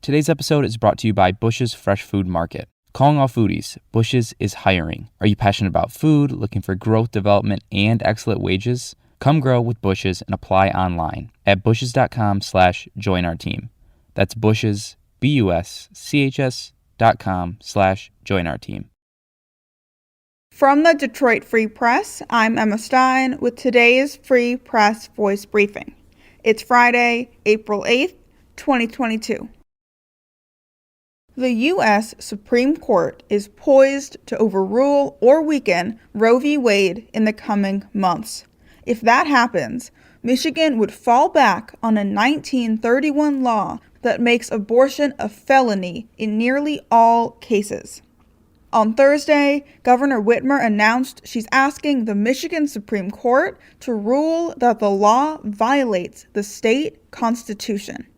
Today's episode is brought to you by Bush's Fresh Food Market. Calling all foodies, Bush's is hiring. Are you passionate about food, looking for growth, development, and excellent wages? Come grow with Bush's and apply online at bushes.com/join our team. That's Bush's, BUSCHS.com/join our team. From the Detroit Free Press, I'm Emma Stein with today's Free Press Voice Briefing. It's Friday, April 8th, 2022. The U.S. Supreme Court is poised to overrule or weaken Roe v. Wade in the coming months. If that happens, Michigan would fall back on a 1931 law that makes abortion a felony in nearly all cases. On Thursday, Governor Whitmer announced she's asking the Michigan Supreme Court to rule that the law violates the state constitution.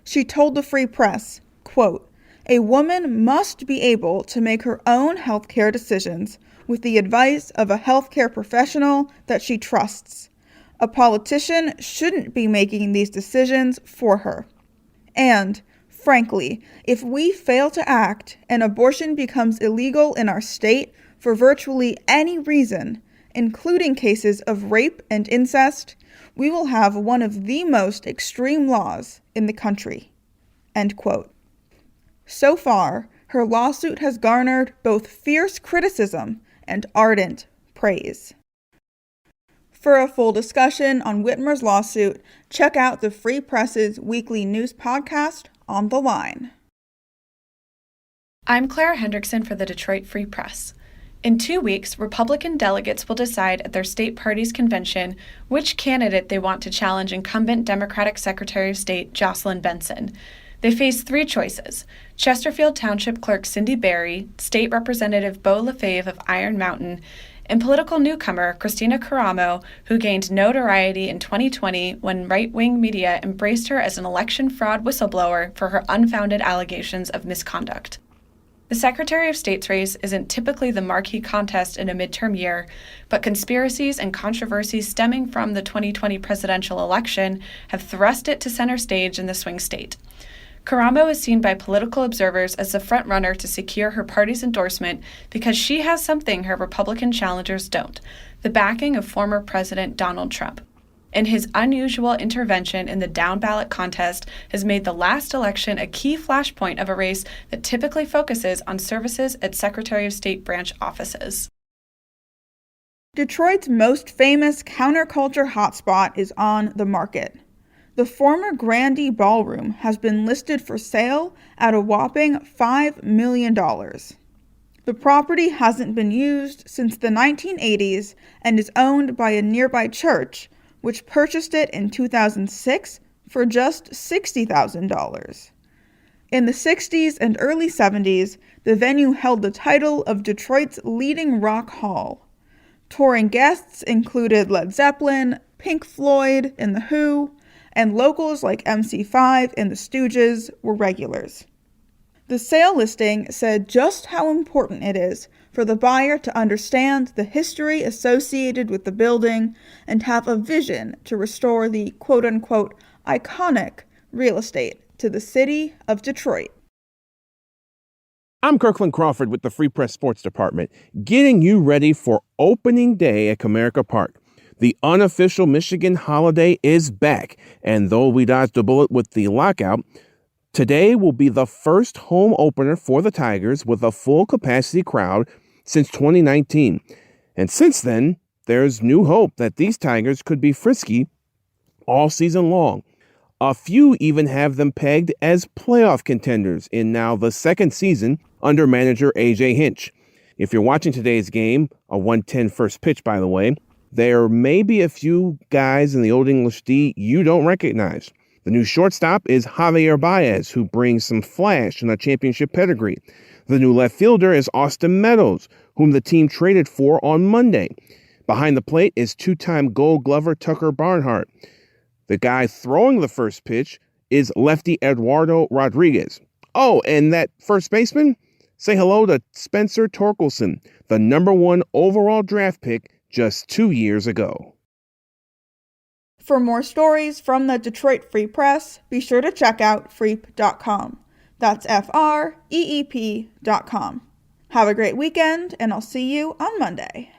She told the Free Press, quote, "A woman must be able to make her own healthcare decisions with the advice of a healthcare professional that she trusts. A politician shouldn't be making these decisions for her. And, frankly, if we fail to act and abortion becomes illegal in our state for virtually any reason, including cases of rape and incest, we will have one of the most extreme laws in the country." End quote. So far, her lawsuit has garnered both fierce criticism and ardent praise. For a full discussion on Whitmer's lawsuit, check out the Free Press's weekly news podcast, On the Line. I'm Clara Hendrickson for the Detroit Free Press. In 2 weeks, Republican delegates will decide at their state party's convention which candidate they want to challenge incumbent Democratic Secretary of State Jocelyn Benson. They face 3 choices: Chesterfield Township Clerk Cindy Berry, State Representative Beau Lefebvre of Iron Mountain, and political newcomer Christina Caramo, who gained notoriety in 2020 when right-wing media embraced her as an election fraud whistleblower for her unfounded allegations of misconduct. The Secretary of State's race isn't typically the marquee contest in a midterm year, but conspiracies and controversies stemming from the 2020 presidential election have thrust it to center stage in the swing state. Caramo is seen by political observers as the front-runner to secure her party's endorsement because she has something her Republican challengers don't: the backing of former President Donald Trump. And his unusual intervention in the down-ballot contest has made the last election a key flashpoint of a race that typically focuses on services at Secretary of State branch offices. Detroit's most famous counterculture hotspot is on the market. The former Grande Ballroom has been listed for sale at a whopping $5 million. The property hasn't been used since the 1980s and is owned by a nearby church, which purchased it in 2006 for just $60,000. In the 60s and early 70s, the venue held the title of Detroit's leading rock hall. Touring guests included Led Zeppelin, Pink Floyd, and The Who, and locals like MC5 and the Stooges were regulars. The sale listing said just how important it is for the buyer to understand the history associated with the building and have a vision to restore the quote-unquote iconic real estate to the city of Detroit. I'm Kirkland Crawford with the Free Press Sports Department, getting you ready for opening day at Comerica Park. The unofficial Michigan holiday is back, and though we dodged a bullet with the lockout, today will be the first home opener for the Tigers with a full capacity crowd since 2019. And since then, there's new hope that these Tigers could be frisky all season long. A few even have them pegged as playoff contenders in now the second season under manager A.J. Hinch. If you're watching today's game, a 1:10 first pitch, by the way, there may be a few guys in the Old English D you don't recognize. The new shortstop is Javier Baez, who brings some flash and a championship pedigree. The new left fielder is Austin Meadows, whom the team traded for on Monday. Behind the plate is two-time Gold Glover Tucker Barnhart. The guy throwing the first pitch is lefty Eduardo Rodriguez. Oh, and that first baseman? Say hello to Spencer Torkelson, the #1 overall draft pick just 2 years ago. For more stories from the Detroit Free Press, be sure to check out freep.com. That's freep.com. Have a great weekend, and I'll see you on Monday.